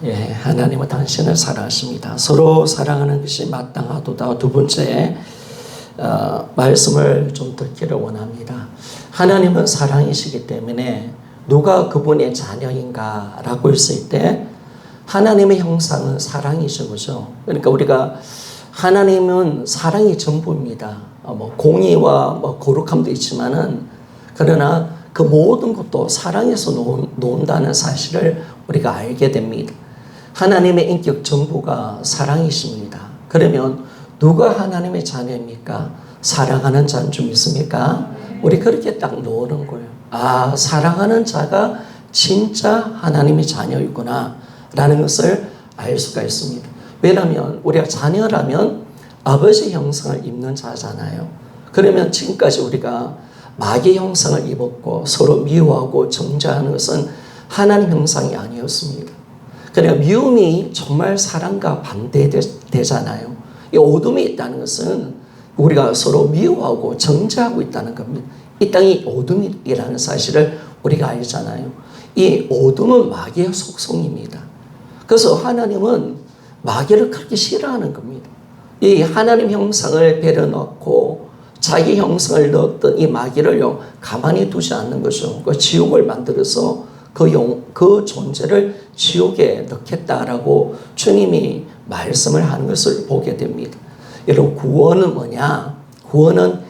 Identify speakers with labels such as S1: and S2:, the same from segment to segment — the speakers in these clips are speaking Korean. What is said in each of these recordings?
S1: 예, 하나님은 당신을 사랑하십니다. 서로 사랑하는 것이 마땅하도다. 두 번째 말씀을 좀 듣기를 원합니다. 하나님은 사랑이시기 때문에 누가 그분의 자녀인가 라고 했을 때 하나님의 형상은 사랑이죠. 그죠? 그러니까 우리가 하나님은 사랑이 전부입니다. 공의와 거룩함도 있지만은 그러나 그 모든 것도 사랑에서 논다는 사실을 우리가 알게 됩니다. 하나님의 인격 전부가 사랑이십니다. 그러면 누가 하나님의 자녀입니까? 사랑하는 자는 좀 있습니까? 우리 그렇게 딱 놓는 거예요. 아, 사랑하는 자가 진짜 하나님의 자녀이구나 라는 것을 알 수가 있습니다. 왜냐하면 우리가 자녀라면 아버지 형상을 입는 자잖아요. 그러면 지금까지 우리가 마귀 형상을 입었고 서로 미워하고 정죄하는 것은 하나님 형상이 아니었습니다. 그러니까 미움이 정말 사랑과 반대되잖아요. 이 어둠이 있다는 것은 우리가 서로 미워하고 정죄하고 있다는 겁니다. 이 땅이 어둠이라는 사실을 우리가 알잖아요. 이 어둠은 마귀의 속성입니다. 그래서 하나님은 마귀를 그렇게 싫어하는 겁니다. 이 하나님 형상을 배려놓고 자기 형상을 넣었던 이 마귀를요 가만히 두지 않는 거죠. 그 지옥을 만들어서 그 존재를 지옥에 넣겠다라고 주님이 말씀을 하는 것을 보게 됩니다. 여러분, 구원은 뭐냐? 구원은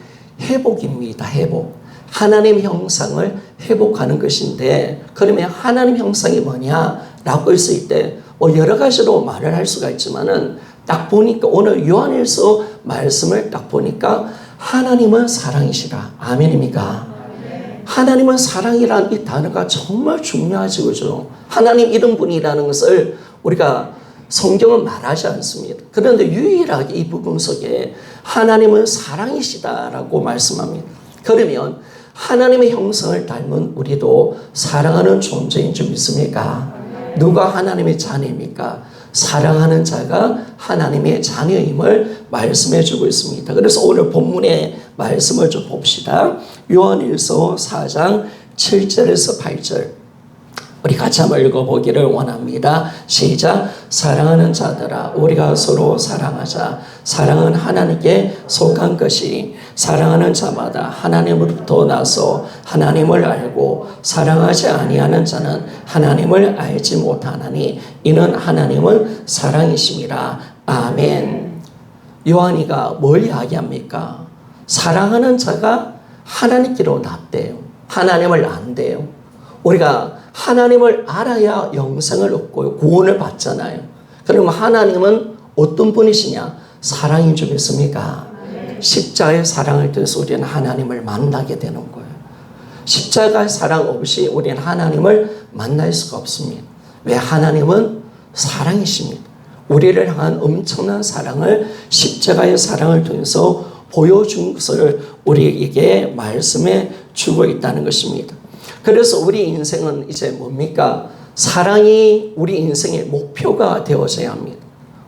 S1: 회복입니다. 회복. 하나님 형상을 회복하는 것인데, 그러면 하나님 형상이 뭐냐라고 했을 때 여러 가지로 말을 할 수가 있지만은 딱 보니까 오늘 요한일서 말씀을 딱 보니까 하나님은 사랑이시라. 아멘입니까? 하나님은 사랑이라는 이 단어가 정말 중요하죠. 그죠? 하나님 이런 분이라는 것을 우리가 성경은 말하지 않습니다. 그런데 유일하게 이 부분 속에 하나님은 사랑이시다라고 말씀합니다. 그러면 하나님의 형상을 닮은 우리도 사랑하는 존재인 줄 믿습니까? 누가 하나님의 자녀입니까? 사랑하는 자가 하나님의 자녀임을 말씀해 주고 있습니다. 그래서 오늘 본문의 말씀을 좀 봅시다. 요한일서 4장 7절에서 8절 우리 같이 한번 읽어보기를 원합니다. 시작. 사랑하는 자들아 우리가 서로 사랑하자. 사랑은 하나님께 속한 것이 사랑하는 자마다 하나님으로부터 나서 하나님을 알고 사랑하지 아니하는 자는 하나님을 알지 못하나니 이는 하나님은 사랑이심이라. 아멘. 요한이가 뭘 이야기합니까? 사랑하는 자가 하나님께로 낫대요. 하나님을 안대요. 우리가 하나님을 알아야 영생을 얻고 구원을 받잖아요. 그러면 하나님은 어떤 분이시냐? 사랑인 줄 믿습니까? 십자가의 사랑을 통해서 우리는 하나님을 만나게 되는 거예요. 십자가의 사랑 없이 우리는 하나님을 만날 수가 없습니다. 왜? 하나님은 사랑이십니다. 우리를 향한 엄청난 사랑을 십자가의 사랑을 통해서 보여준 것을 우리에게 말씀해 주고 있다는 것입니다. 그래서 우리 인생은 이제 뭡니까? 사랑이 우리 인생의 목표가 되어져야 합니다.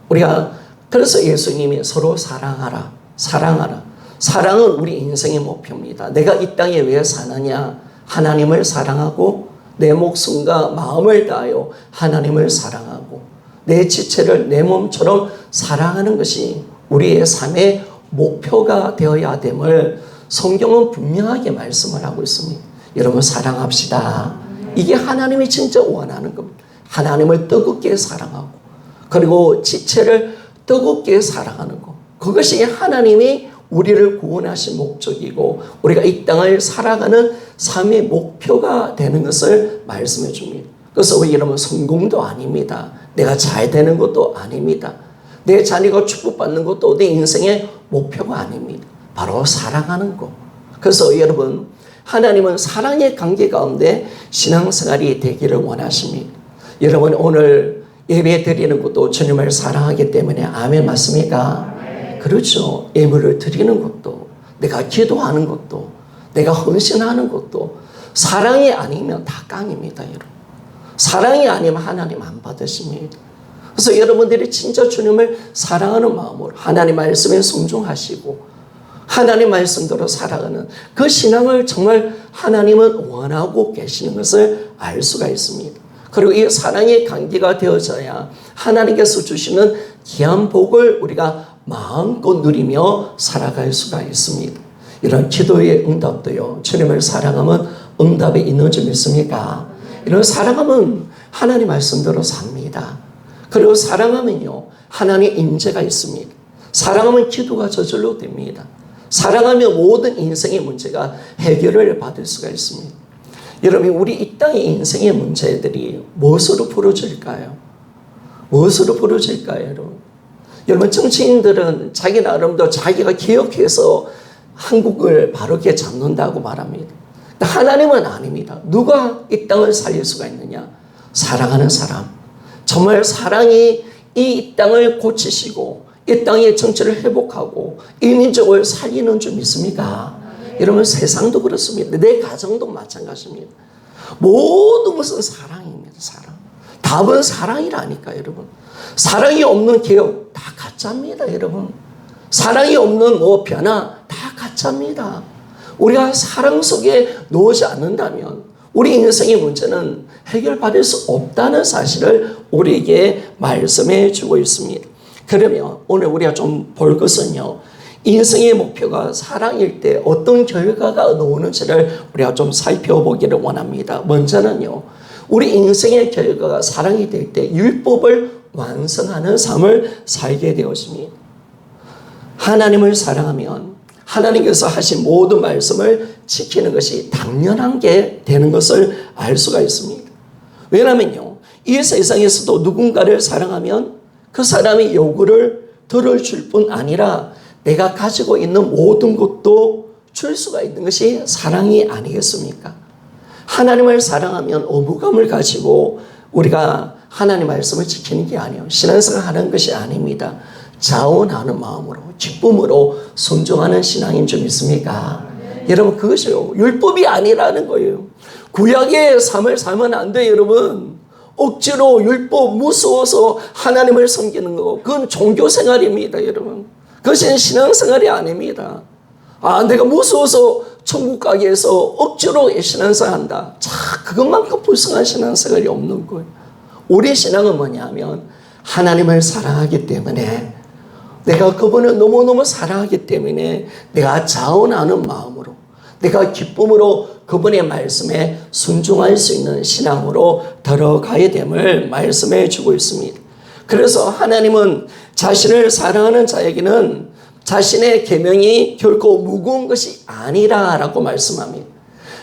S1: 우리가 그래서 예수님이 서로 사랑하라. 사랑하라. 사랑은 우리 인생의 목표입니다. 내가 이 땅에 왜 사느냐? 하나님을 사랑하고 내 목숨과 마음을 다하여 하나님을 사랑하고 내 지체를 내 몸처럼 사랑하는 것이 우리의 삶의 목표가 되어야 됨을 성경은 분명하게 말씀을 하고 있습니다. 여러분 사랑합시다. 이게 하나님이 진짜 원하는 겁니다. 하나님을 뜨겁게 사랑하고 그리고 지체를 뜨겁게 사랑하는 것. 그것이 하나님이 우리를 구원하신 목적이고 우리가 이 땅을 살아가는 삶의 목표가 되는 것을 말씀해 줍니다. 그래서 여러분 성공도 아닙니다. 내가 잘 되는 것도 아닙니다. 내 자녀가 축복받는 것도 내 인생의 목표가 아닙니다. 바로 사랑하는 것. 그래서 여러분 하나님은 사랑의 관계 가운데 신앙생활이 되기를 원하십니다. 여러분 오늘 예배 드리는 것도 주님을 사랑하기 때문에 아멘 맞습니까? 그렇죠. 예물을 드리는 것도 내가 기도하는 것도 내가 헌신하는 것도 사랑이 아니면 다 깡입니다. 여러분. 사랑이 아니면 하나님 안 받으십니다. 그래서 여러분들이 진짜 주님을 사랑하는 마음으로 하나님 말씀에 순종하시고 하나님 말씀대로 살아가는 그 신앙을 정말 하나님은 원하고 계시는 것을 알 수가 있습니다. 그리고 이 사랑의 관계가 되어져야 하나님께서 주시는 귀한 복을 우리가 마음껏 누리며 살아갈 수가 있습니다. 이런 기도의 응답도요, 주님을 사랑하면 응답이 있는 줄 믿습니까? 이런 사랑하면 하나님 말씀대로 삽니다. 그리고 사랑하면요, 하나님의 임재가 있습니다. 사랑하면 기도가 저절로 됩니다. 사랑하면 모든 인생의 문제가 해결을 받을 수가 있습니다. 여러분, 우리 이 땅의 인생의 문제들이 무엇으로 풀어질까요? 무엇으로 풀어질까요, 여러분? 여러분, 정치인들은 자기 나름대로 자기가 기억해서 한국을 바르게 잡는다고 말합니다. 하나님은 아닙니다. 누가 이 땅을 살릴 수가 있느냐? 사랑하는 사람. 정말 사랑이 이 땅을 고치시고 이 땅의 정치를 회복하고 이 민족을 살리는 줄 믿습니까? 여러분, 세상도 그렇습니다. 내 가정도 마찬가지입니다. 모든 것은 사랑입니다. 사랑. 답은 사랑이라니까, 여러분. 사랑이 없는 개혁 다 가짜입니다, 여러분. 사랑이 없는 변화 다 가짜입니다. 우리가 사랑 속에 놓지 않는다면 우리 인생의 문제는 해결받을 수 없다는 사실을 우리에게 말씀해 주고 있습니다. 그러면 오늘 우리가 좀 볼 것은요, 인생의 목표가 사랑일 때 어떤 결과가 나오는지를 우리가 좀 살펴보기를 원합니다. 먼저는요, 우리 인생의 결과가 사랑이 될 때 율법을 완성하는 삶을 살게 되었습니다. 하나님을 사랑하면 하나님께서 하신 모든 말씀을 지키는 것이 당연한 게 되는 것을 알 수가 있습니다. 왜냐하면요, 이 세상에서도 누군가를 사랑하면 그 사람의 요구를 들어줄 뿐 아니라 내가 가지고 있는 모든 것도 줄 수가 있는 것이 사랑이 아니겠습니까? 하나님을 사랑하면 의무감을 가지고 우리가 하나님 말씀을 지키는 게 아니에요. 신앙생활 하는 것이 아닙니다. 자원하는 마음으로, 기쁨으로 순종하는 신앙인 줄 믿습니까? 여러분, 그것이요, 율법이 아니라는 거예요. 구약의 삶을 살면 안 돼요, 여러분. 억지로 율법 무서워서 하나님을 섬기는 거, 그건 종교생활입니다, 여러분. 그것은 신앙생활이 아닙니다. 내가 무서워서 천국 가기 위해서 억지로 신앙생활한다. 그것만큼 불쌍한 신앙생활이 없는 거예요. 우리 신앙은 뭐냐면 하나님을 사랑하기 때문에, 내가 그분을 너무너무 사랑하기 때문에 내가 자원하는 마음으로, 내가 기쁨으로 그분의 말씀에 순종할 수 있는 신앙으로 들어가야 됨을 말씀해 주고 있습니다. 그래서 하나님은 자신을 사랑하는 자에게는 자신의 계명이 결코 무거운 것이 아니라라고 말씀합니다.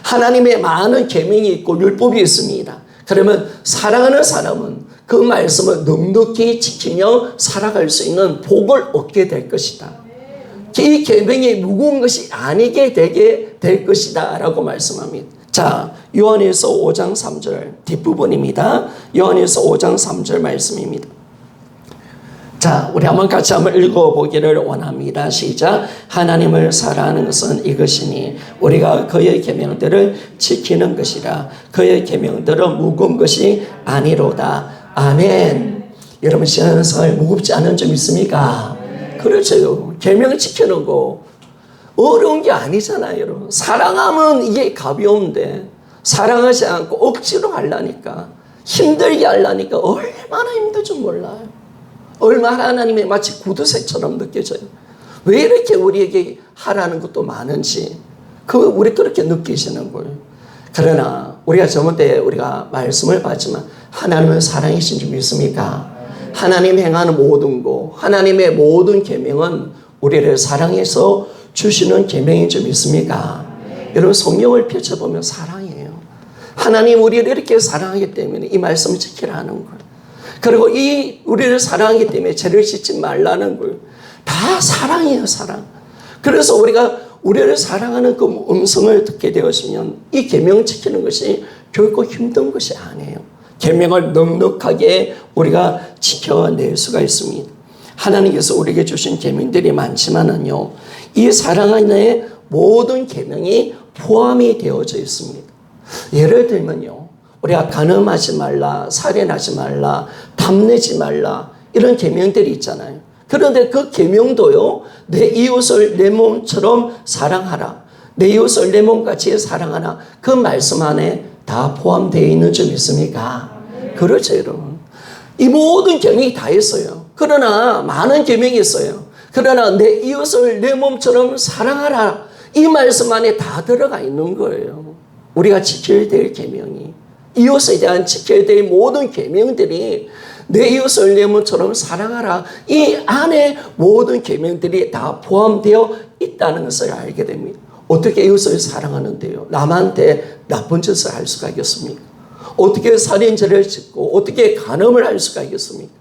S1: 하나님의 많은 계명이 있고 율법이 있습니다. 그러면 사랑하는 사람은 그 말씀을 넉넉히 지키며 살아갈 수 있는 복을 얻게 될 것이다. 이 계명이 무거운 것이 아니게 되게 될 것이다 라고 말씀합니다. 자, 요한일서 5장 3절 뒷부분입니다. 요한일서 5장 3절 말씀입니다. 자, 우리 같이 한번 읽어보기를 원합니다. 시작. 하나님을 사랑하는 것은 이것이니 우리가 그의 계명들을 지키는 것이라. 그의 계명들은 무거운 것이 아니로다. 아멘. 여러분, 신앙생활 무겁지 않은 점 있습니까? 그렇죠. 계명 지키는 거 어려운 게 아니잖아요, 여러분. 사랑하면 이게 가벼운데 사랑하지 않고 억지로 하려니까, 힘들게 하려니까 얼마나 힘들 줄 몰라요. 얼마나 하나님의 마치 구두쇠처럼 느껴져요. 왜 이렇게 우리에게 하라는 것도 많은지 우리 그렇게 느끼시는 거예요. 그러나 우리가 저번 때 우리가 말씀을 봤지만 하나님은 사랑이신 줄 믿습니까? 하나님 행하는 모든 거, 하나님의 모든 계명은 우리를 사랑해서 주시는 계명인 줄 믿습니까? 여러분, 성경을 펼쳐보면 사랑이에요. 하나님 우리를 이렇게 사랑하기 때문에 이 말씀을 지키라는 거예요. 그리고 우리를 사랑하기 때문에 죄를 짓지 말라는 거예요. 다 사랑이에요, 사랑. 그래서 우리가 우리를 사랑하는 그 음성을 듣게 되었으면 이 계명 지키는 것이 결코 힘든 것이 아니에요. 계명을 넉넉하게 우리가 지켜낼 수가 있습니다. 하나님께서 우리에게 주신 계명들이 많지만은요, 이 사랑 안에 모든 계명이 포함이 되어져 있습니다. 예를 들면요, 우리가 간음하지 말라, 살인하지 말라, 탐내지 말라, 이런 계명들이 있잖아요. 그런데 그 계명도요, 내 이웃을 내 몸처럼 사랑하라, 내 이웃을 내 몸같이 사랑하라, 그 말씀 안에 다 포함되어 있는 줄 믿습니까? 그렇죠, 여러분. 이 모든 계명이 다 있어요. 그러나 많은 계명이 있어요. 그러나 내 이웃을 내 몸처럼 사랑하라. 이 말씀 안에 다 들어가 있는 거예요. 우리가 지켜야 될 계명이, 이웃에 대한 지켜야 될 모든 계명들이 내 이웃을 내 몸처럼 사랑하라. 이 안에 모든 계명들이 다 포함되어 있다는 것을 알게 됩니다. 어떻게 이웃을 사랑하는데요? 남한테 나쁜 짓을 할 수가 있겠습니까? 어떻게 살인죄를 짓고 어떻게 간음을 할 수가 있겠습니까?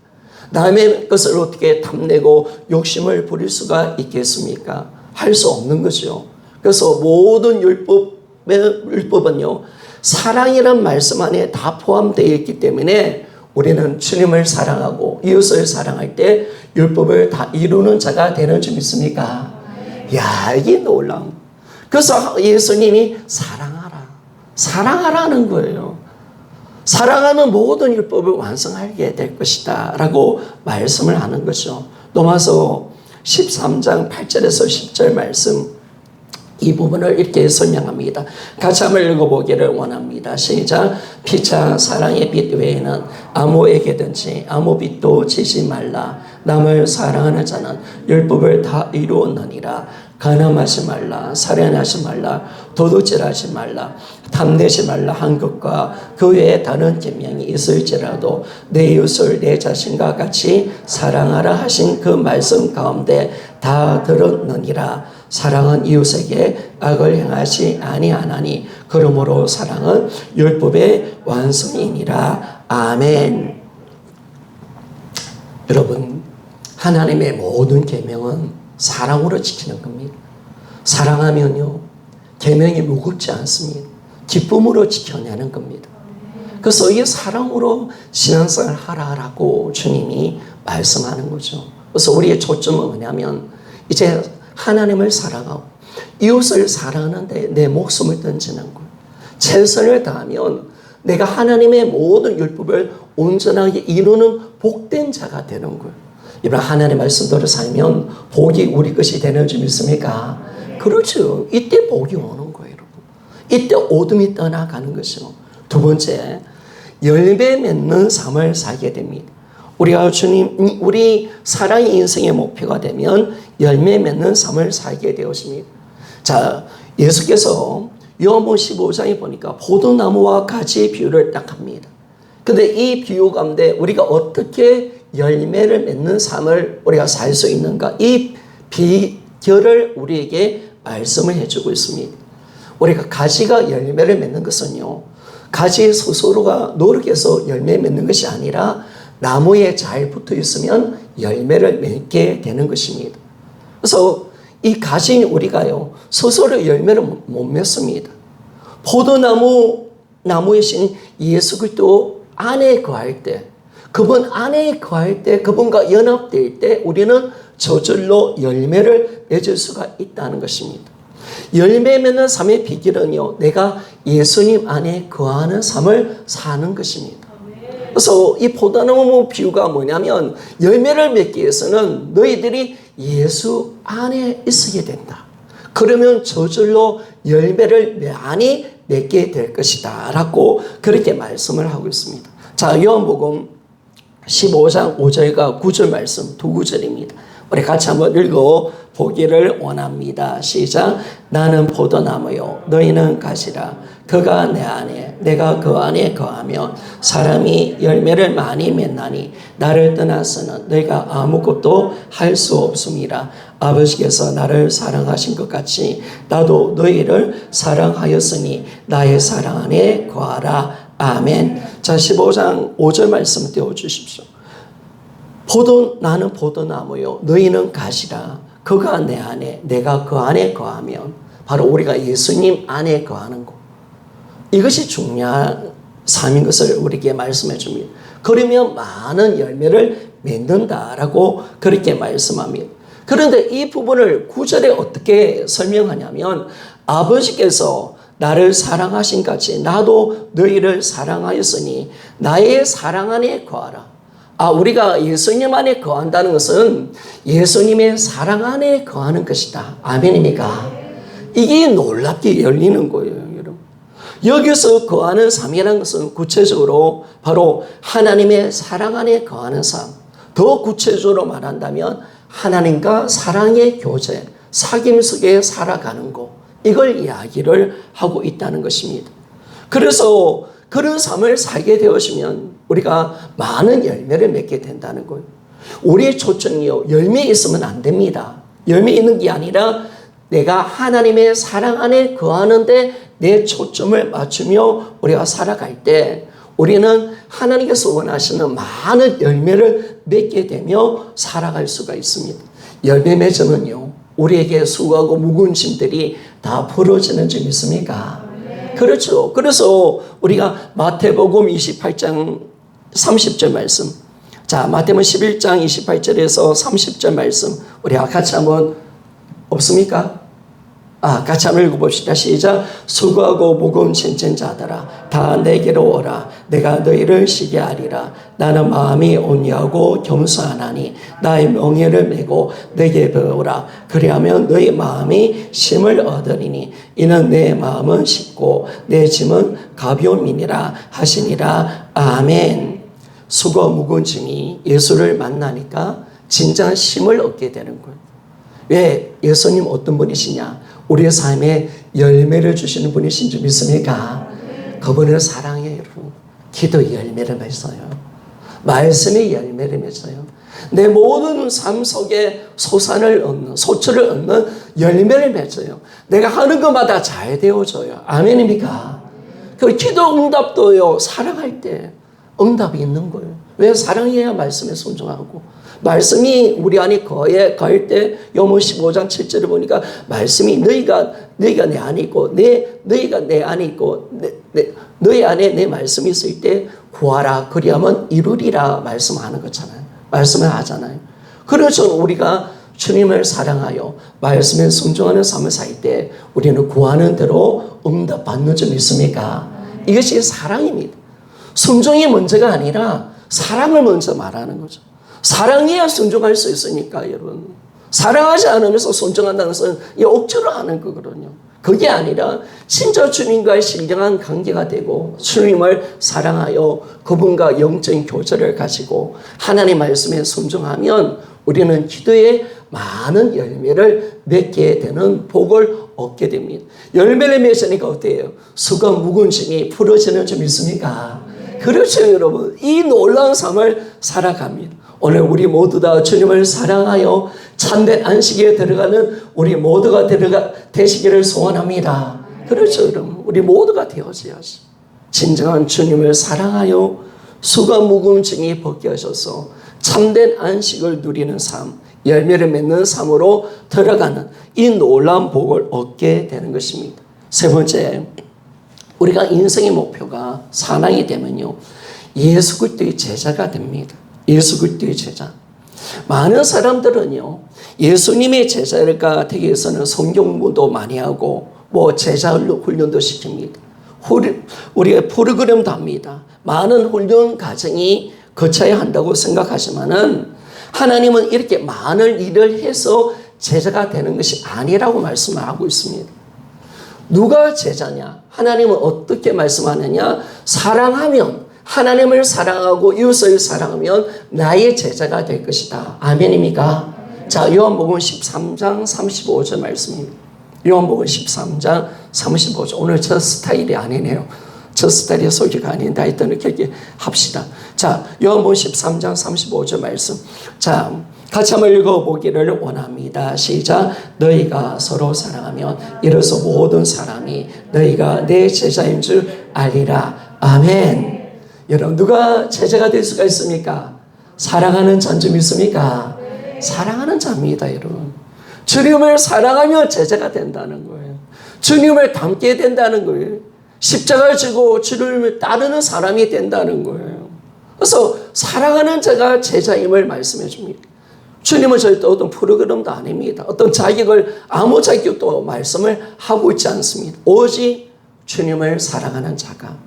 S1: 남의 것을 어떻게 탐내고 욕심을 부릴 수가 있겠습니까? 할 수 없는 거죠. 그래서 모든 율법은요, 사랑이라는 말씀 안에 다 포함되어 있기 때문에 우리는 주님을 사랑하고 이웃을 사랑할 때 율법을 다 이루는 자가 되는 줄 믿습니까? 야, 이게 놀라운. 그래서 예수님이 사랑하라는 거예요. 사랑하는 모든 율법을 완성하게 될 것이다 라고 말씀을 하는 거죠. 로마서 13장 8절에서 10절 말씀, 이 부분을 이렇게 설명합니다. 같이 한번 읽어보기를 원합니다. 시작. 피차 사랑의 빛 외에는 아무에게든지 아무 빛도 지지 말라. 남을 사랑하는 자는 율법을 다 이루었느니라. 간음하지 말라, 살인하지 말라, 도둑질하지 말라, 탐내지 말라 한 것과 그 외에 다른 계명이 있을지라도 내 이웃을 내 자신과 같이 사랑하라 하신 그 말씀 가운데 다 들었느니라. 사랑은 이웃에게 악을 행하지 아니하나니 그러므로 사랑은 율법의 완성이니라. 아멘. 여러분, 하나님의 모든 계명은 사랑으로 지키는 겁니다. 사랑하면요, 계명이 무겁지 않습니다. 기쁨으로 지켜내는 겁니다. 그래서 이 사랑으로 신앙생활 하라라고 주님이 말씀하는 거죠. 그래서 우리의 초점은 뭐냐면 이제 하나님을 사랑하고 이웃을 사랑하는데 내 목숨을 던지는 거예요. 최선을 다하면 내가 하나님의 모든 율법을 온전하게 이루는 복된 자가 되는 거예요. 여러분, 하나님의 말씀대로 살면 복이 우리 것이 되는 줄 믿습니까? 그렇죠. 이때 복이 오는 거예요, 여러분. 이때 어둠이 떠나가는 것이요. 두 번째, 열매 맺는 삶을 살게 됩니다. 우리가 우리 사랑의 인생의 목표가 되면 열매 맺는 삶을 살게 되었습니다. 자, 예수께서 요한복음 15장에 보니까 포도나무와 가지 비유를 딱 합니다. 근데 이 비유 가운데 우리가 어떻게 열매를 맺는 삶을 우리가 살 수 있는가, 이 비결을 우리에게 말씀을 해주고 있습니다. 우리가 가지가 열매를 맺는 것은요, 가지 스스로가 노력해서 열매 맺는 것이 아니라 나무에 잘 붙어 있으면 열매를 맺게 되는 것입니다. 그래서 이 가지 우리가요, 스스로 열매를 못 맺습니다. 나무이신 예수 그리스도 안에 거할 때, 그분 안에 거할 때, 그분과 연합될 때 우리는 저절로 열매를 맺을 수가 있다는 것입니다. 열매 맺는 삶의 비결은요, 내가 예수님 안에 거하는 삶을 사는 것입니다. 그래서 이 포도나무 비유가 뭐냐면, 열매를 맺기 위해서는 너희들이 예수 안에 있어야 된다. 그러면 저절로 열매를 많이 맺게 될 것이다 라고 그렇게 말씀을 하고 있습니다. 자, 요한복음 15장 5절과 9절 말씀, 두 구절입니다. 우리 같이 한번 읽어보기를 원합니다. 시작. 나는 포도나무요, 너희는 가지라. 그가 내 안에, 내가 그 안에 거하면 사람이 열매를 많이 맺나니 나를 떠나서는 너희가 아무것도 할 수 없음이라. 아버지께서 나를 사랑하신 것 같이 나도 너희를 사랑하였으니 나의 사랑 안에 거하라. 아멘. 자, 15장 5절 말씀 띄워주십시오. 나는 포도나무요, 너희는 가지라. 그가 내 안에, 내가 그 안에 거하면, 바로 우리가 예수님 안에 거하는 것, 이것이 중요한 삶인 것을 우리에게 말씀해 줍니다. 그러면 많은 열매를 맺는다라고 그렇게 말씀합니다. 그런데 이 부분을 9절에 어떻게 설명하냐면, 아버지께서 나를 사랑하신 같이 나도 너희를 사랑하였으니 나의 사랑 안에 거하라. 우리가 예수님 안에 거한다는 것은 예수님의 사랑 안에 거하는 것이다. 아멘입니까? 이게 놀랍게 열리는 거예요, 여러분. 여기서 거하는 삶이라는 것은 구체적으로 바로 하나님의 사랑 안에 거하는 삶. 더 구체적으로 말한다면 하나님과 사랑의 교제, 사귐 속에 살아가는 것. 이걸 이야기를 하고 있다는 것입니다. 그래서 그런 삶을 살게 되어지면 우리가 많은 열매를 맺게 된다는 거예요. 우리의 초점이요, 열매 있으면 안 됩니다. 열매 있는 게 아니라 내가 하나님의 사랑 안에 거하는데 내 초점을 맞추며 우리가 살아갈 때 우리는 하나님께서 원하시는 많은 열매를 맺게 되며 살아갈 수가 있습니다. 열매 맺으면요, 우리에게 수고하고 무거운 짐들이 다 풀어지는 줄 믿습니까? 그렇죠. 그래서 우리가 마태복음 28장 30절 말씀. 자, 마태복음 11장 28절에서 30절 말씀. 우리 같이 한번 없습니까? 같이 한번 읽어봅시다. 시작. 수고하고 무거운 짐진 자들아 다 내게로 오라. 내가 너희를 쉬게 하리라. 나는 마음이 온유하고 겸손하니 나의 멍에를 메고 내게 배우라. 그리하면 너희 마음이 쉼을 얻으리니 이는 내 마음은 쉽고 내 짐은 가벼움이니라 하시니라. 아멘. 수고 무거운 짐이 예수를 만나니까 진짜 쉼을 얻게 되는 거예요. 왜? 예수님 어떤 분이시냐? 우리의 삶에 열매를 주시는 분이신 줄 믿습니까? 그분을 사랑해요, 여러분. 기도의 열매를 맺어요. 말씀의 열매를 맺어요. 내 모든 삶 속에 소산을 얻는, 소출을 얻는 열매를 맺어요. 내가 하는 것마다 잘 되어져요. 아멘입니까? 그 기도 응답도요, 사랑할 때 응답이 있는 거예요. 왜? 사랑해야 말씀에 순종하고 말씀이 우리 안에 거할 때 요모 15장 7절을 보니까 말씀이 너희가 내 안에 있고 너희가 내 안에 있고 너희 안에 내 말씀이 있을 때 구하라 그리하면 이루리라 말씀하는 거잖아요. 말씀을 하잖아요. 그래서 우리가 주님을 사랑하여 말씀에 순종하는 삶을 살 때 우리는 구하는 대로 응답받는 줄 믿습니까? 이것이 사랑입니다. 순종이 문제가 아니라 사랑을 먼저 말하는 거죠. 사랑해야 순종할 수 있으니까 여러분. 사랑하지 않으면서 순종한다는 것은 억지로 하는 거거든요. 그게 아니라 진짜 주님과의 신령한 관계가 되고 주님을 사랑하여 그분과 영적인 교제를 가지고 하나님 말씀에 순종하면 우리는 기도에 많은 열매를 맺게 되는 복을 얻게 됩니다. 열매를 맺으니까 어때요? 수고 무거운 짐이 풀어지는 줄 믿습니까? 그렇죠, 여러분. 이 놀라운 삶을 살아갑니다. 오늘 우리 모두 다 주님을 사랑하여 참된 안식에 들어가는 우리 모두가 되시기를 소원합니다. 그렇죠, 여러분. 우리 모두가 되어져야지. 진정한 주님을 사랑하여 수고 무거운 짐이 벗겨져서 참된 안식을 누리는 삶, 열매를 맺는 삶으로 들어가는 이 놀라운 복을 얻게 되는 것입니다. 세 번째, 우리가 인생의 목표가 사랑이 되면요, 예수 그리스도의 제자가 됩니다. 예수 그리스도의 제자. 많은 사람들은요, 예수님의 제자가 되기 위해서는 성경 공부도 많이 하고 제자 훈련도 시킵니다. 우리가 프로그램도 합니다. 많은 훈련 과정이 거쳐야 한다고 생각하지만은 하나님은 이렇게 많은 일을 해서 제자가 되는 것이 아니라고 말씀을 하고 있습니다. 누가 제자냐? 하나님은 어떻게 말씀하느냐? 사랑하면, 하나님을 사랑하고 이웃을 사랑하면 나의 제자가 될 것이다. 아멘입니까? 자, 요한복음 13장 35절 말씀입니다. 요한복음 13장 35절. 오늘 저 스타일이 아니네요. 저 스타일의 소개가 아닌데 하여튼 이렇게 합시다. 자, 요한복음 13장 35절 말씀. 자, 같이 한번 읽어보기를 원합니다. 시작. 너희가 서로 사랑하면 이로써 모든 사람이 너희가 내 제자인 줄 알리라. 아멘. 여러분, 누가 제자가 될 수가 있습니까? 사랑하는 자인 줄 믿습니까? 사랑하는 자입니다, 여러분. 주님을 사랑하며 제자가 된다는 거예요. 주님을 닮게 된다는 거예요. 십자가를 지고 주님을 따르는 사람이 된다는 거예요. 그래서 사랑하는 자가 제자임을 말씀해 줍니다. 주님은 절대 어떤 프로그램도 아닙니다. 어떤 자격을, 아무 자격도 말씀을 하고 있지 않습니다. 오직 주님을 사랑하는 자가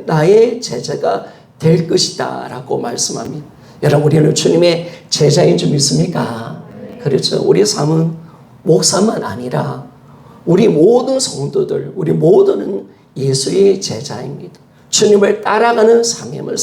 S1: 나의 제자가 될 것이다 라고 말씀합니다. 여러분, 우리는 주님의 제자인 줄 믿습니까? 그렇죠. 우리 삶은 목사만 아니라 우리 모든 성도들, 우리 모두는 예수의 제자입니다. 주님을 따라가는 삶을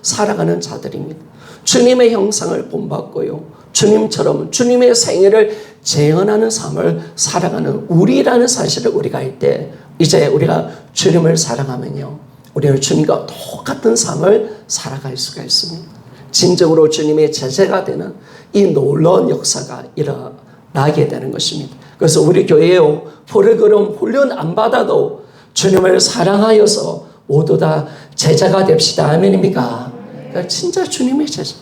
S1: 살아가는 자들입니다. 주님의 형상을 본받고요. 주님처럼 주님의 생애를 재현하는 삶을 살아가는 우리라는 사실을 우리가 알 때 이제 우리가 주님을 사랑하면요. 우리는 주님과 똑같은 삶을 살아갈 수가 있습니다. 진정으로 주님의 제자가 되는 이 놀라운 역사가 일어나게 되는 것입니다. 그래서 우리 교회에요. 프로그램 훈련 안 받아도 주님을 사랑하여서 모두 다 제자가 됩시다. 아멘입니까? 그러니까 진짜 주님의 제자.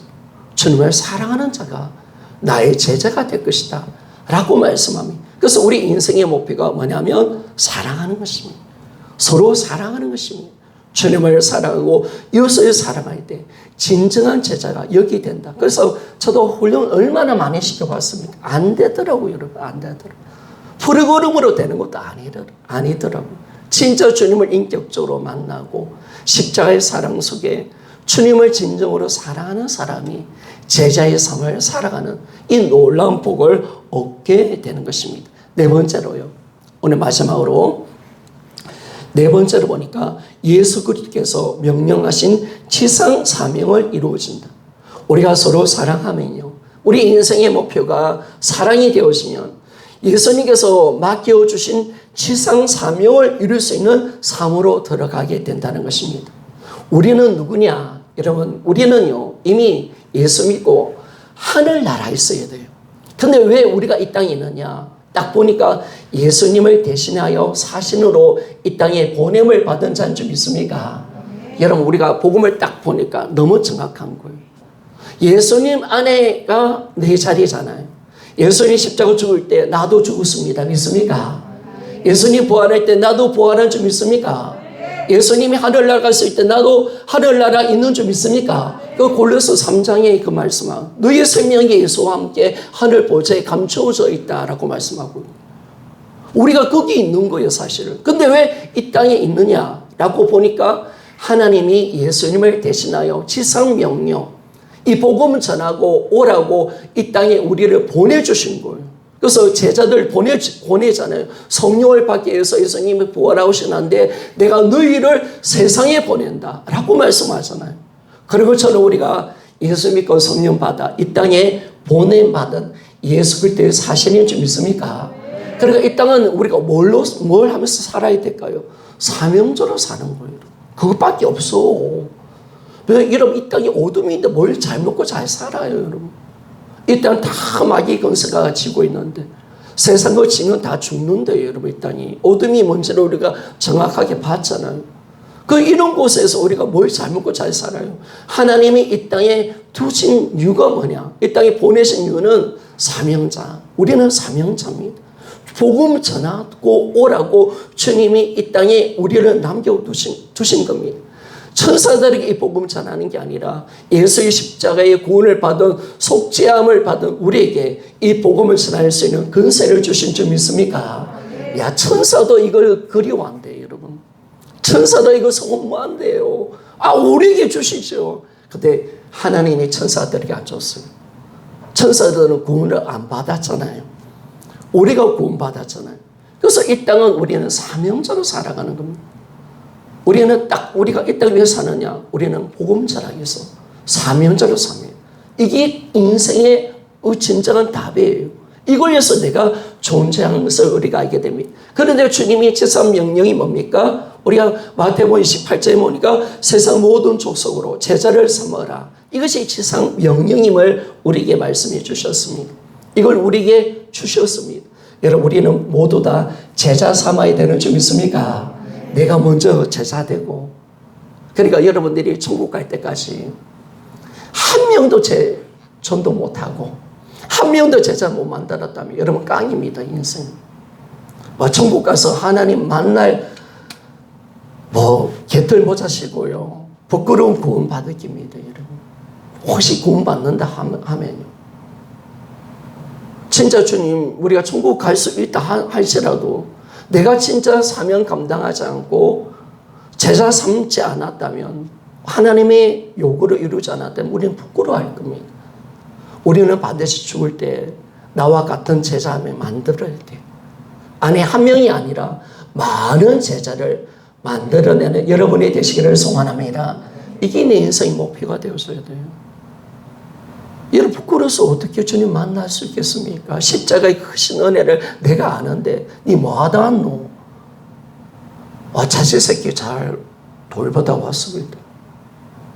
S1: 주님을 사랑하는 자가 나의 제자가 될 것이다. 라고 말씀합니다. 그래서 우리 인생의 목표가 뭐냐면 사랑하는 것입니다. 서로 사랑하는 것입니다. 주님을 사랑하고 이웃을 사랑할 때 진정한 제자가 여기 된다. 그래서 저도 훈련 얼마나 많이 시켜봤습니까? 안 되더라고요, 여러분. 안 되더라고요. 프로그램으로 되는 것도 아니더라고요. 진짜 주님을 인격적으로 만나고 십자가의 사랑 속에 주님을 진정으로 사랑하는 사람이 제자의 삶을 살아가는 이 놀라운 복을 얻게 되는 것입니다. 네 번째로요. 오늘 마지막으로 네 번째로 보니까 예수 그리스도께서 명령하신 지상 사명을 이루어진다. 우리가 서로 사랑하면요. 우리 인생의 목표가 사랑이 되어지면 예수님께서 맡겨주신 지상 사명을 이룰 수 있는 삶으로 들어가게 된다는 것입니다. 우리는 누구냐? 여러분, 우리는요, 이미 예수 믿고 하늘나라에 있어야 돼요. 근데 왜 우리가 이 땅에 있느냐? 딱 보니까 예수님을 대신하여 사신으로 이 땅에 보냄을 받은 자는 좀 있습니까? 여러분, 우리가 복음을 딱 보니까 너무 정확한 거예요. 예수님 안에가 내 자리잖아요. 예수님 십자가 죽을 때 나도 죽었습니다. 믿습니까? 예수님 부활할 때 나도 부활한 줄 믿습니까? 예수님이 하늘나라 갔을 때 나도 하늘나라 있는 줄 믿습니까? 그 골로새 3장에 그 말씀하고 너의 생명이 예수와 함께 하늘 보좌에 감추어져 있다라고 말씀하고 우리가 거기 있는 거예요, 사실은. 근데 왜 이 땅에 있느냐라고 보니까 하나님이 예수님을 대신하여 지상 명령, 이 복음 전하고 오라고 이 땅에 우리를 보내주신 거예요. 그래서 제자들 보내잖아요. 성령을 받기 위해서 예수님이 부활하시는데 내가 너희를 세상에 보낸다 라고 말씀하잖아요. 그리고 저는 우리가 예수 믿고 성령 받아 이 땅에 보냄받은 예수 그리스도의 사신인 줄 믿습니까? 그러니까 이 땅은 우리가 뭘 하면서 살아야 될까요? 사명자로 사는 거예요. 그것밖에 없어. 여러분, 이 땅이 어둠인데 뭘 잘 먹고 잘 살아요, 여러분. 이 땅은 다 마귀 권세가 지고 있는데 세상과 지는 다 죽는데요, 여러분. 이 땅이 어둠이 뭔지를 우리가 정확하게 봤잖아요. 이런 곳에서 우리가 뭘 잘 먹고 잘 살아요? 하나님이 이 땅에 두신 이유가 뭐냐? 이 땅에 보내신 이유는 사명자. 우리는 사명자입니다. 복음 전하고 오라고 주님이 이 땅에 우리를 남겨두신 겁니다. 천사들에게 이 복음 전하는 게 아니라 예수의 십자가의 구원을 받은 속죄함을 받은 우리에게 이 복음을 전할 수 있는 근세를 주신 줄 믿습니까? 야, 천사도 이걸 그리워한대요, 여러분. 천사도 이거 소원한대요. 우리에게 주시죠. 근데 하나님이 천사들에게 안 줬어요. 천사들은 구원을 안 받았잖아요. 우리가 구원받았잖아요. 그래서 이 땅은 우리는 사명자로 살아가는 겁니다. 우리가 이 땅 왜 사느냐? 우리는 복음 전하기 위해서 사명자로 삽니다. 이게 인생의 진정한 답이에요. 이걸 위해서 내가 존재하는 것을 우리가 알게 됩니다. 그런데 주님이 지상 명령이 뭡니까? 우리가 마태복음 28절에 보니까 세상 모든 족속으로 제자를 삼으라. 이것이 지상 명령임을 우리에게 말씀해 주셨습니다. 이걸 우리에게 주셨습니다. 여러분, 우리는 모두 다 제자 삼아야 되는 줄 믿습니까? 내가 먼저 제자 되고, 그러니까 여러분들이 천국 갈 때까지 한 명도 전도 못하고 한 명도 제자 못 만들었다면 여러분 깡입니다, 인생. 천국 가서 하나님 만날 곁을 못 하시고요. 부끄러운 구원 받을 겁니다, 여러분. 혹시 구원 받는다 하면요. 진짜 주님, 우리가 천국 갈 수 있다 할지라도 내가 진짜 사명 감당하지 않고 제자 삼지 않았다면, 하나님의 요구를 이루지 않았다면 우리는 부끄러워할 겁니다. 우리는 반드시 죽을 때 나와 같은 제자 만들어야 돼요. 아니, 한 명이 아니라 많은 제자를 만들어내는 여러분이 되시기를 소원합니다. 이게 내 인생의 목표가 되어줘야 돼요. 여러분 부끄러워서 어떻게 주님 만날 수 있겠습니까? 십자가의 크신 은혜를 내가 아는데 니 뭐하다 왔노? 자식 새끼 잘 돌보다 왔습니다.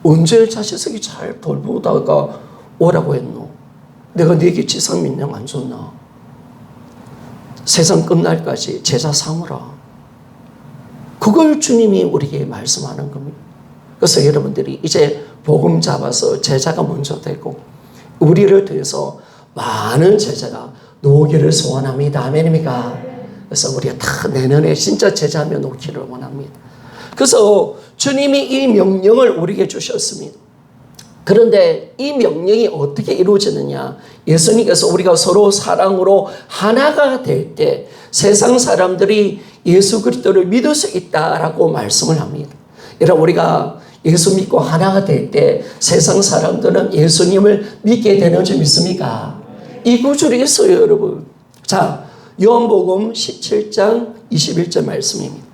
S1: 언제 자식 새끼 잘 돌보다가 오라고 했노? 내가 네게 지상민령 안 줬나? 세상 끝날까지 제자 삼으라. 그걸 주님이 우리에게 말씀하는 겁니다. 그래서 여러분들이 이제 복음 잡아서 제자가 먼저 되고 우리를 통해서 많은 제자가 놓기를 소원합니다. 아멘입니까? 그래서 우리가 다 내년에 진짜 제자며 놓기를 원합니다. 그래서 주님이 이 명령을 우리에게 주셨습니다. 그런데 이 명령이 어떻게 이루어지느냐? 예수님께서 우리가 서로 사랑으로 하나가 될 때 세상 사람들이 예수 그리스도를 믿을 수 있다라고 말씀을 합니다. 여러분 우리가 예수 믿고 하나가 될 때 세상 사람들은 예수님을 믿게 되는 줄 믿습니까? 이 구절이 있어요, 여러분. 자, 요한복음 17장 21절 말씀입니다.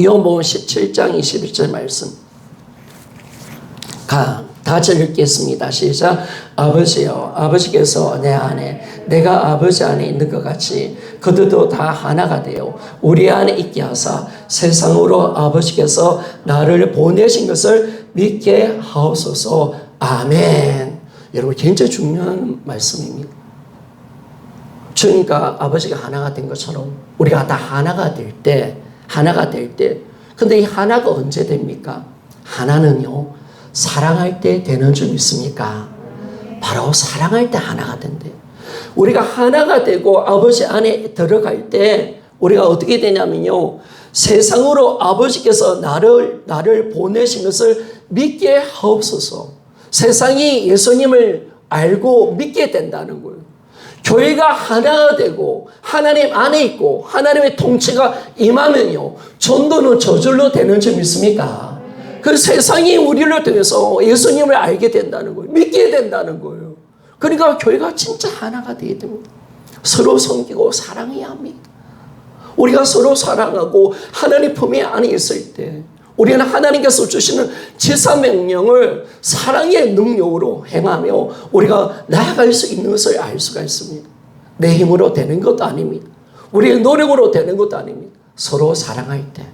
S1: 요한복음 17장 21절 말씀. 다시 읽겠습니다. 시작. 아버지여, 아버지께서 내 안에, 내가 아버지 안에 있는 것 같이 그들도 다 하나가 되어 우리 안에 있게 하사 세상으로 아버지께서 나를 보내신 것을 믿게 하옵소서. 아멘. 여러분 굉장히 중요한 말씀입니다. 주님과 아버지가 하나가 된 것처럼 우리가 다 하나가 될 때, 근데 이 하나가 언제 됩니까? 하나는요, 사랑할 때 되는 줄 믿습니까? 바로 사랑할 때 하나가 된대요. 우리가 하나가 되고 아버지 안에 들어갈 때 우리가 어떻게 되냐면요, 세상으로 아버지께서 나를 보내신 것을 믿게 하옵소서. 세상이 예수님을 알고 믿게 된다는 거예요. 교회가 하나가 되고 하나님 안에 있고 하나님의 통치가 임하면요, 전도는 저절로 되는 줄 믿습니까? 그 세상이 우리를 통해서 예수님을 알게 된다는 거예요. 믿게 된다는 거예요. 그러니까 교회가 진짜 하나가 되어야 됩니다. 서로 섬기고 사랑해야 합니다. 우리가 서로 사랑하고 하나님 품에 안에 있을 때 우리는 하나님께서 주시는 지사명령을 사랑의 능력으로 행하며 우리가 나아갈 수 있는 것을 알 수가 있습니다. 내 힘으로 되는 것도 아닙니다. 우리의 노력으로 되는 것도 아닙니다. 서로 사랑할 때,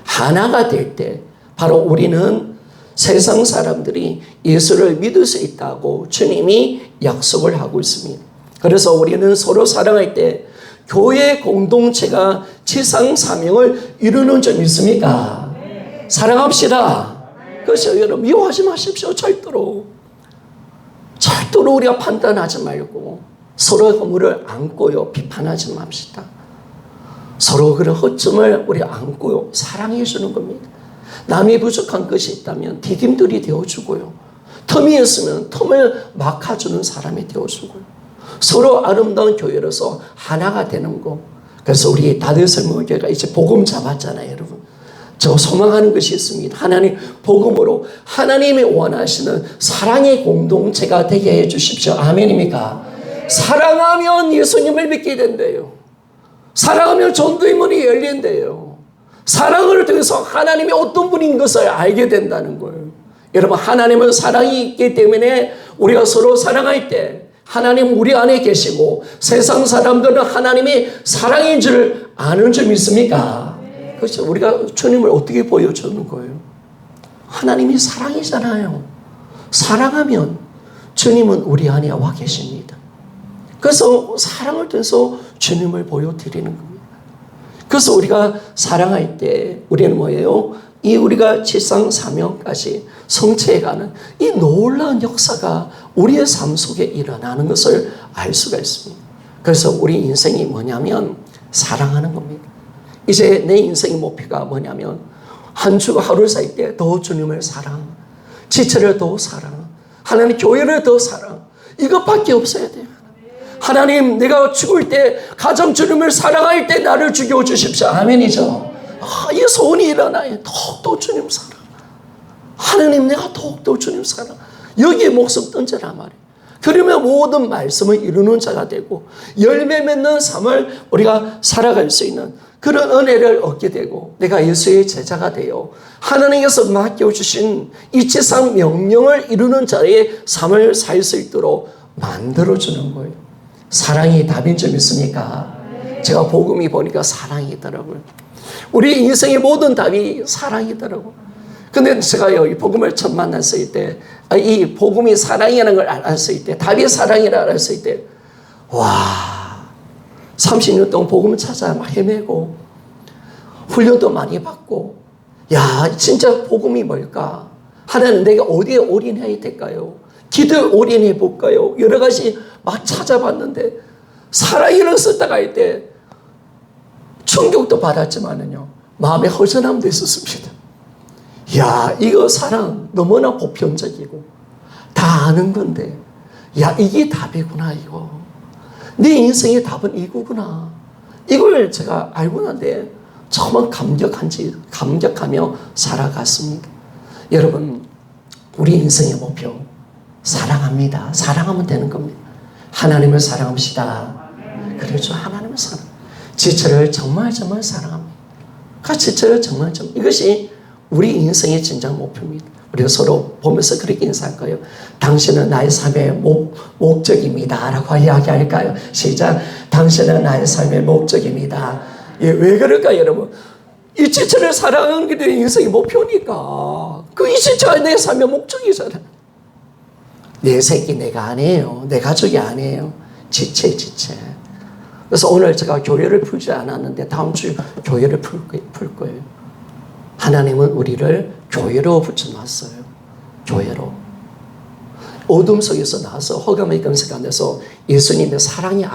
S1: 하나가 될 때 바로 우리는 세상 사람들이 예수를 믿을 수 있다고 주님이 약속을 하고 있습니다. 그래서 우리는 서로 사랑할 때 교회 공동체가 지상 사명을 이루는 줄 믿습니까? 사랑합시다. 그래서 여러분 미워하지 마십시오. 절대로 우리가 판단하지 말고 서로의 허물을 안고요, 비판하지 맙시다. 서로 그런 허점을 우리 안고요, 사랑해 주는 겁니다. 남이 부족한 것이 있다면 디딤돌이 되어주고요, 틈이 있으면 틈을 막아주는 사람이 되어주고요, 서로 아름다운 교회로서 하나가 되는 거. 그래서 우리 다대설명교회가 이제 복음 잡았잖아요, 여러분. 저 소망하는 것이 있습니다. 하나님 복음으로 하나님이 원하시는 사랑의 공동체가 되게 해 주십시오. 아멘입니까? 사랑하면 예수님을 믿게 된대요. 사랑하면 전도의 문이 열린대요. 사랑을 통해서 하나님이 어떤 분인 것을 알게 된다는 거예요. 여러분, 하나님은 사랑이 있기 때문에 우리가 서로 사랑할 때 하나님 우리 안에 계시고 세상 사람들은 하나님이 사랑인 줄 아는 줄 믿습니까? 그렇죠. 우리가 주님을 어떻게 보여주는 거예요? 하나님이 사랑이잖아요. 사랑하면 주님은 우리 안에 와 계십니다. 그래서 사랑을 통해서 주님을 보여드리는 겁니다. 그래서 우리가 사랑할 때 우리는 뭐예요? 이 우리가 지상 사명까지 성취해가는 이 놀라운 역사가 우리의 삶 속에 일어나는 것을 알 수가 있습니다. 그래서 우리 인생이 뭐냐면 사랑하는 겁니다. 이제 내 인생의 목표가 뭐냐면 한 주가 하루를 살 때 더 주님을 사랑, 지체를 더 사랑, 하나님 교회를 더 사랑, 이것밖에 없어야 돼요. 하나님, 내가 죽을 때 가정 주님을 사랑할 때 나를 죽여주십시오. 아멘이죠. 이 소원이 일어나요. 더욱더 주님 사랑. 하나님, 내가 더욱더 주님 사랑. 여기에 목숨 던져라 말이에요. 그러면 모든 말씀을 이루는 자가 되고 열매 맺는 삶을 우리가 살아갈 수 있는 그런 은혜를 얻게 되고 내가 예수의 제자가 되어 하나님께서 맡겨주신 이치상 명령을 이루는 자의 삶을 살 수 있도록 만들어주는 거예요. 사랑이 답인 줄 믿습니까? 제가 복음이 보니까 사랑이더라고요. 우리 인생의 모든 답이 사랑이더라고요. 근데 제가요, 이 복음을 처음 만났을 때, 이 복음이 사랑이라는 걸 알았을 때, 답이 사랑이라는 걸 알았을 때, 와, 30년 동안 복음을 찾아 헤매고, 훈련도 많이 받고, 야, 진짜 복음이 뭘까? 하나님, 내가 어디에 올인해야 될까요? 기도에 올인해 볼까요? 여러 가지 막 찾아봤는데, 사랑이라는 썼다가 할 때, 충격도 받았지만은요, 마음의 허전함도 있었습니다. 야, 이거 사랑 너무나 보편적이고 다 아는 건데, 야, 이게 답이구나, 이거. 내 인생의 답은 이거구나. 이걸 제가 알고 난데 정말 감격하며 살아갔습니다. 여러분, 우리 인생의 목표 사랑합니다. 사랑하면 되는 겁니다. 하나님을 사랑합시다. 그렇죠. 하나님을 사랑. 지체를 정말 사랑합니다. 지체를 정말 이것이 우리 인생의 진정 목표입니다. 우리가 서로 보면서 그렇게 인사할 거예요. 당신은 나의 삶의 목적입니다. 라고 이야기할까요? 시작. 당신은 나의 삶의 목적입니다. 예, 왜 그럴까요, 여러분? 이 지체를 사랑하는 게 내 인생의 목표니까. 그 이 지체가 내 삶의 목적이잖아요. 내 새끼 내가 아니에요. 내 가족이 아니에요. 지체. 그래서 오늘 제가 교회를 풀지 않았는데 다음 주 교회를 풀 거예요. 하나님은 우리를 교회로 붙여놨어요. 교회로. 어둠 속에서 나와서 허감의 금색 안에서 예수님의 사랑의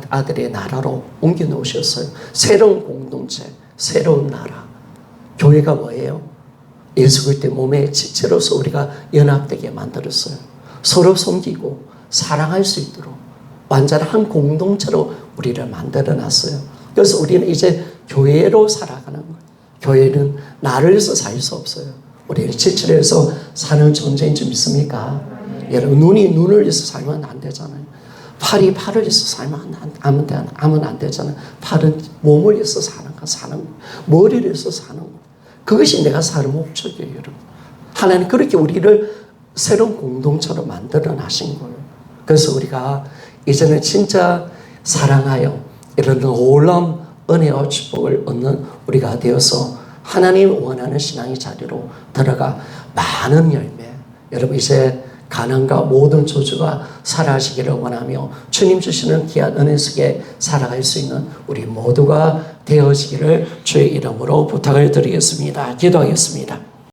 S1: 아들의 나라로 옮겨 놓으셨어요. 새로운 공동체, 새로운 나라. 교회가 뭐예요? 예수 그리스도의 몸의 지체로서 우리가 연합되게 만들었어요. 서로 섬기고 사랑할 수 있도록 완전한 한 공동체로 우리를 만들어놨어요. 그래서 우리는 이제 교회로 살아가는 거예요. 교회는 나를 위해서 살 수 없어요. 우리는 지체를 위해서 사는 존재인 줄 믿습니까? 여러분, 눈이 눈을 위해서 살면 안 되잖아요. 팔이 팔을 위해서 살면 안 되잖아요. 팔은 몸을 위해서 사는 거. 머리를 위해서 사는 거. 그것이 내가 사는 목적이에요, 여러분. 하나님 그렇게 우리를 새로운 공동체로 만들어 놔신 거예요. 그래서 우리가 이제는 진짜 사랑하여 이런 놀라운 은혜와 축복을 얻는 우리가 되어서 하나님 원하는 신앙의 자리로 들어가 많은 열매, 여러분 이제 가난과 모든 저주가 사라지기를 원하며 주님 주시는 귀한 은혜 속에 살아갈 수 있는 우리 모두가 되어지기를 주의 이름으로 부탁을 드리겠습니다. 기도하겠습니다.